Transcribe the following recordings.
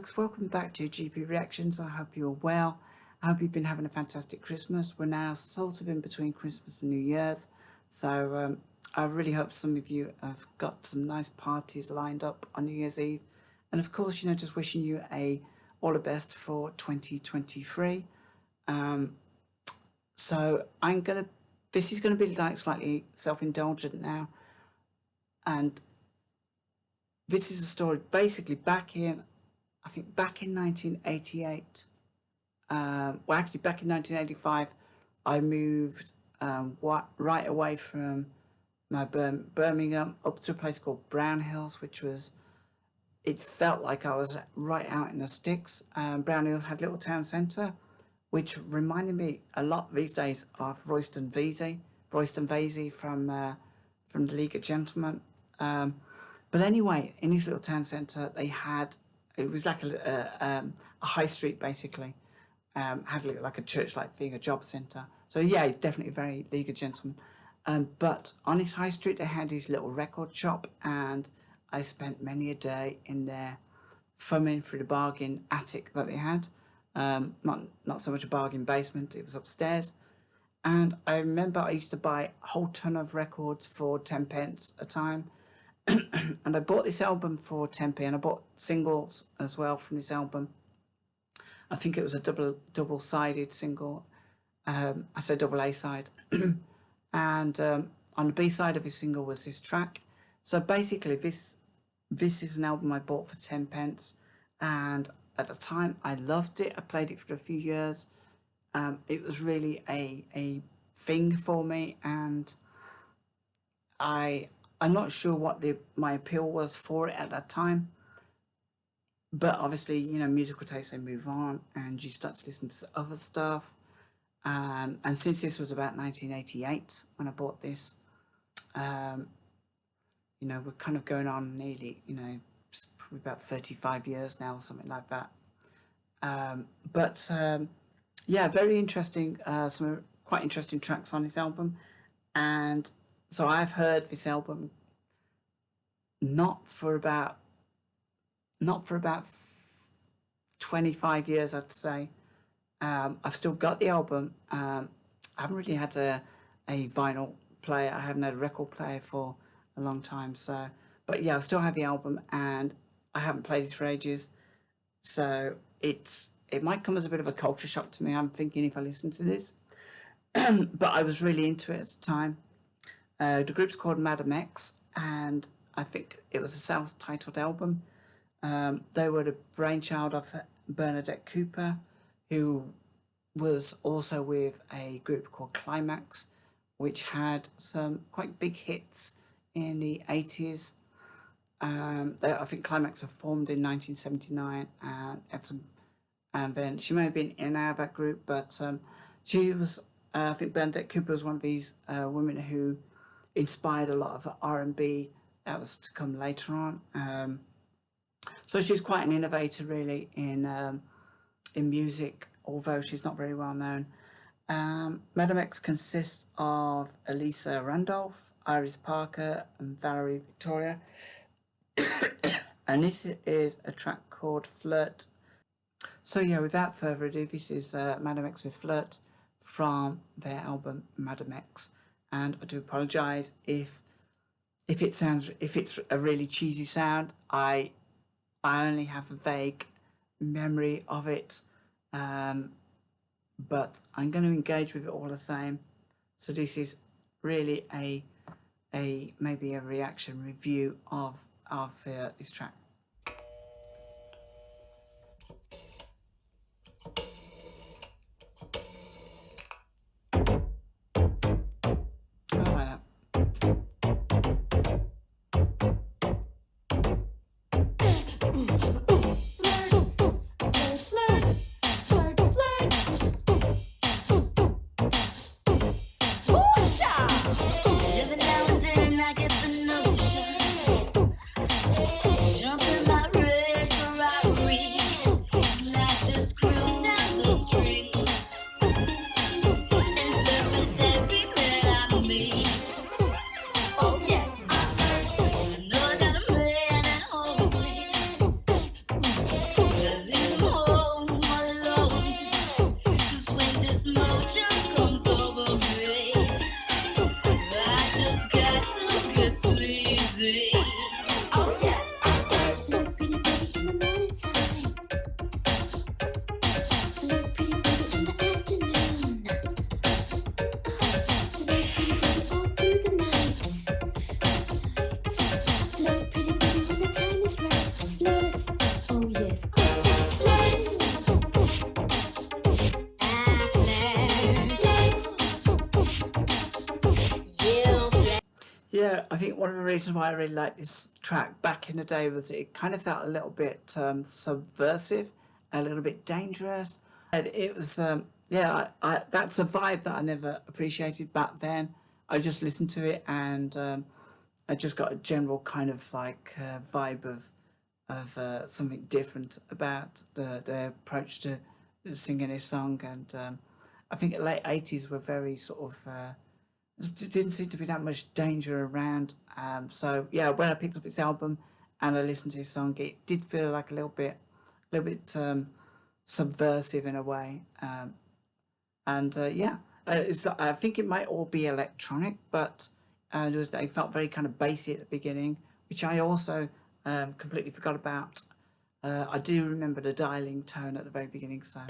folks, welcome back to GP Reactions. I hope you're well. I hope you've been having a fantastic Christmas. We're now sort of in between Christmas and New Year's, so I really hope some of you have got some nice parties lined up on New Year's Eve, and of course, just wishing you all the best for 2023. So this is gonna be like slightly self-indulgent now, and this is a story basically back in 1988. Back in 1985, I moved right away from my Birmingham up to a place called Brown Hills, it felt like I was right out in the sticks. Brown Hills had a little town centre, which reminded me a lot these days of Royston Vesey from the League of Gentlemen. But anyway, in this little town centre, it was like a high street basically. Had like a church-like thing, a job centre. So yeah, definitely very League of Gentlemen. But on this high street, they had this little record shop, and I spent many a day in there, thumbing through the bargain attic that they had. Not so much a bargain basement; it was upstairs. And I remember I used to buy a whole ton of records for 10p a time. And I bought this album for 10p, and I bought singles as well from this album. I think it was a double-sided single. I said double A side. And on the B side of his single was this track. So basically, this is an album I bought for 10p, and at the time I loved it. I played it for a few years. It was really a thing for me, and I'm not sure what my appeal was for it at that time. But obviously, musical tastes, they move on, and you start to listen to other stuff. And since this was about 1988 when I bought this, we're kind of going on nearly, probably about 35 years now or something like that. Yeah, very interesting, some quite interesting tracks on this album. And so I've heard this album not for about 25 years, I'd say. I've still got the album. I haven't really had a vinyl player. I haven't had a record player for a long time. So, but yeah, I still have the album, and I haven't played it for ages. So it might come as a bit of a culture shock to me, I'm thinking, if I listen to this. But I was really into it at the time. The group's called Madam X, and I think it was a self-titled album. They were the brainchild of Bernadette Cooper, who was also with a group called Climax, which had some quite big hits in the 80s. I think Climax were formed in 1979, and then she may have been in and out of that group, but she was, I think Bernadette Cooper was one of these women who inspired a lot of R&B that was to come later on. So she's quite an innovator, really, in music, although she's not very well known. Madam X consists of Elisa Randolph, Iris Parker, and Valerie Victoria. And this is a track called Flirt. So yeah, without further ado, this is Madam X with Flirt from their album Madam X. And I do apologise if it's a really cheesy sound. I only have a vague memory of it, but I'm going to engage with it all the same. So this is really maybe a reaction review of this track. Every now and then I get the notion, jump Yeah, I think one of the reasons why I really liked this track back in the day was it kind of felt a little bit subversive, a little bit dangerous. And it was, yeah, that's a vibe that I never appreciated back then. I just listened to it and I just got a general kind of like vibe of something different about the approach to singing his song. And I think the late 80s were very sort of there didn't seem to be that much danger around. So yeah, when I picked up this album and I listened to his song, it did feel like a little bit subversive in a way. And yeah, I think it might all be electronic, but it felt very kind of bassy at the beginning, which I also completely forgot about. I do remember the dialing tone at the very beginning, so.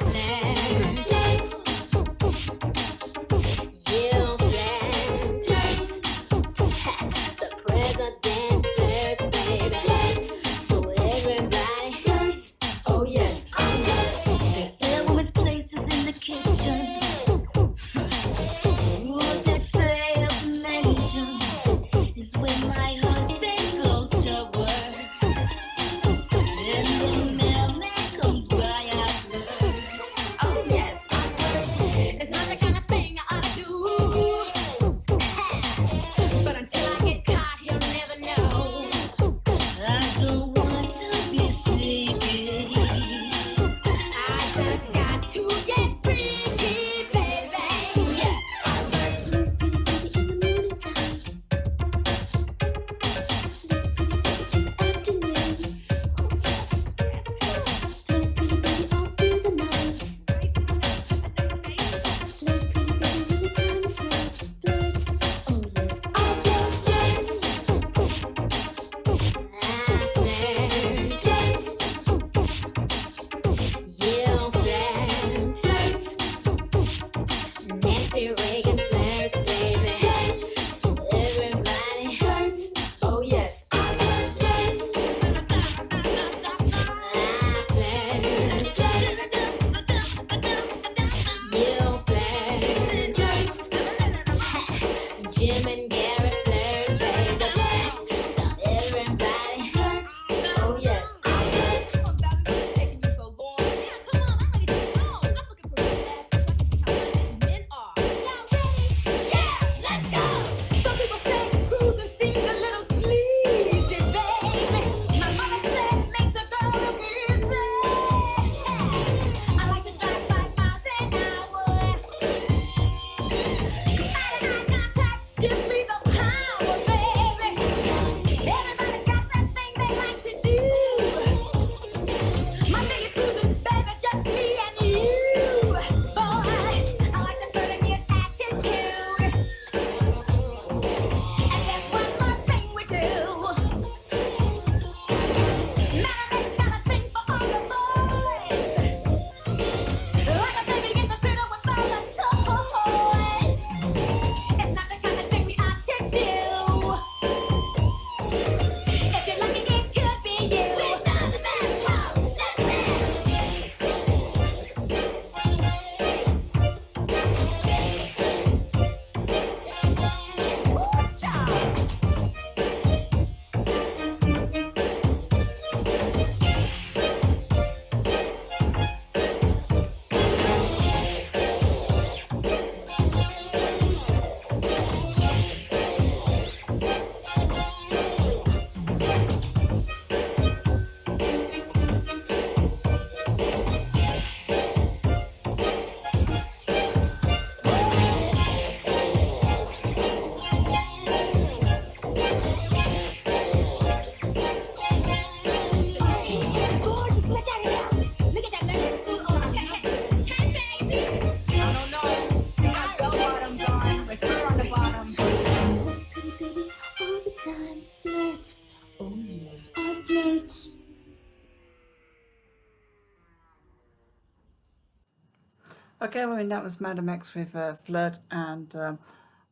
Okay, well, I mean, that was Madam X with Flirt, and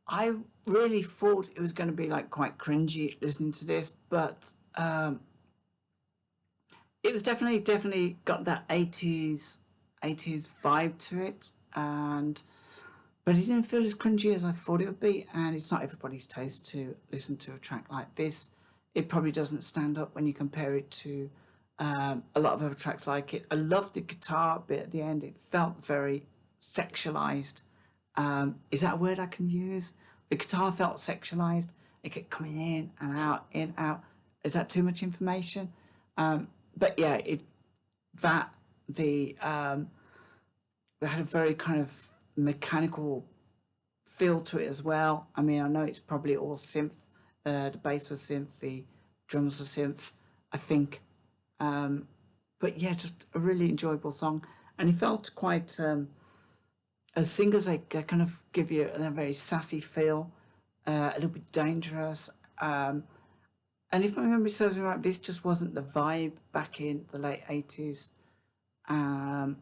I really thought it was going to be like quite cringy listening to this, but it was definitely got that 80s vibe to it, and but it didn't feel as cringy as I thought it would be. And it's not everybody's taste to listen to a track like this. It probably doesn't stand up when you compare it to a lot of other tracks like it. I loved the guitar bit at the end. It felt very sexualized. Is that a word I can use? The guitar felt sexualized. It kept coming in, out, in, out. Is that too much information? But yeah, it that the it had a very kind of mechanical feel to it as well. I mean, I know it's probably all synth. The bass was synth, the drums were synth, I think. But yeah, just a really enjoyable song, and it felt quite. As singers, they kind of give you a very sassy feel, a little bit dangerous. And if my memory serves me right, this just wasn't the vibe back in the late 80s. Um,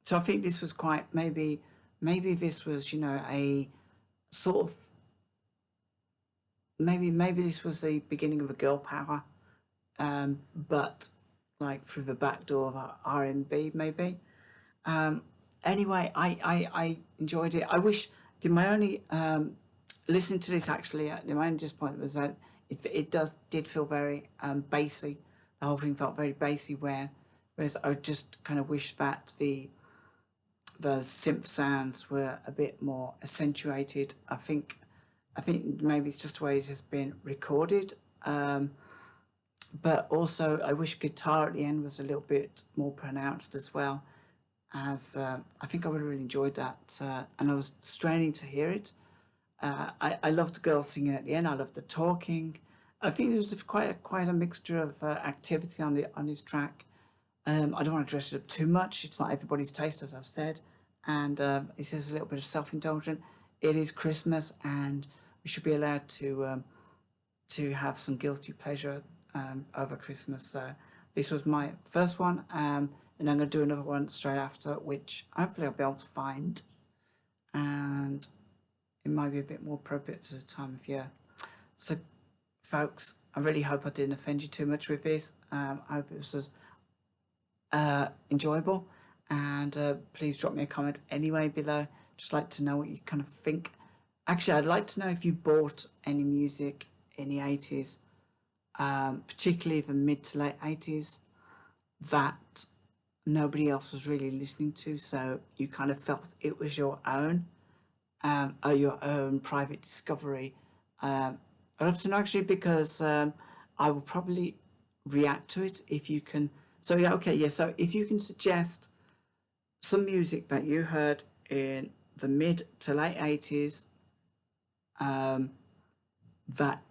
so I think this was quite maybe this was a sort of maybe this was the beginning of a girl power, but like through the back door of R&B maybe. Um, anyway, I enjoyed it. I wish my only listening to this actually. My only disappointment was that it did feel very bassy. The whole thing felt very bassy. Whereas I just kind of wish that the synth sounds were a bit more accentuated. I think maybe it's just the way it has been recorded. But also I wish guitar at the end was a little bit more pronounced as well. As I think I would have really enjoyed that, and I was straining to hear it. I loved the girls singing at the end. I loved the talking. I think there was quite a mixture of activity on this track. I don't want to dress it up too much. It's not everybody's taste, as I've said, and it is a little bit of self-indulgent. It is Christmas, and we should be allowed to have some guilty pleasure over Christmas. So this was my first one, and I'm going to do another one straight after, which hopefully I'll be able to find, and it might be a bit more appropriate to the time of year. So, folks, I really hope I didn't offend you too much with this. I hope it was as enjoyable, and please drop me a comment anyway below. Just like to know what you kind of think. Actually, I'd like to know if you bought any music in the 80s, particularly the mid to late 80s, that nobody else was really listening to, so you kind of felt it was your own, or your own private discovery. I'd love to know actually, because I will probably react to it if you can. So yeah, okay, yeah. So if you can suggest some music that you heard in the mid to late 80s, that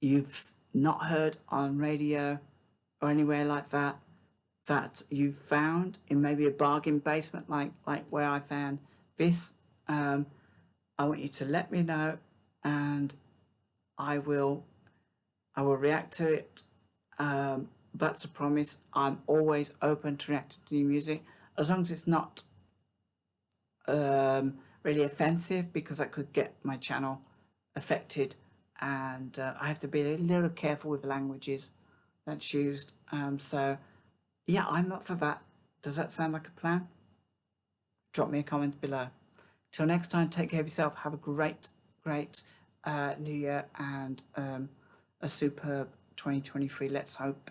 you've not heard on radio or anywhere like that, that you've found in maybe a bargain basement like where I found this, I want you to let me know, and I will react to it. That's a promise. I'm always open to reacting to new music, as long as it's not really offensive, because that could get my channel affected, and I have to be a little careful with languages that's used. So yeah, I'm up for that. Does that sound like a plan? Drop me a comment below. Till next time, take care of yourself. Have a great new year, and a superb 2023. Let's hope.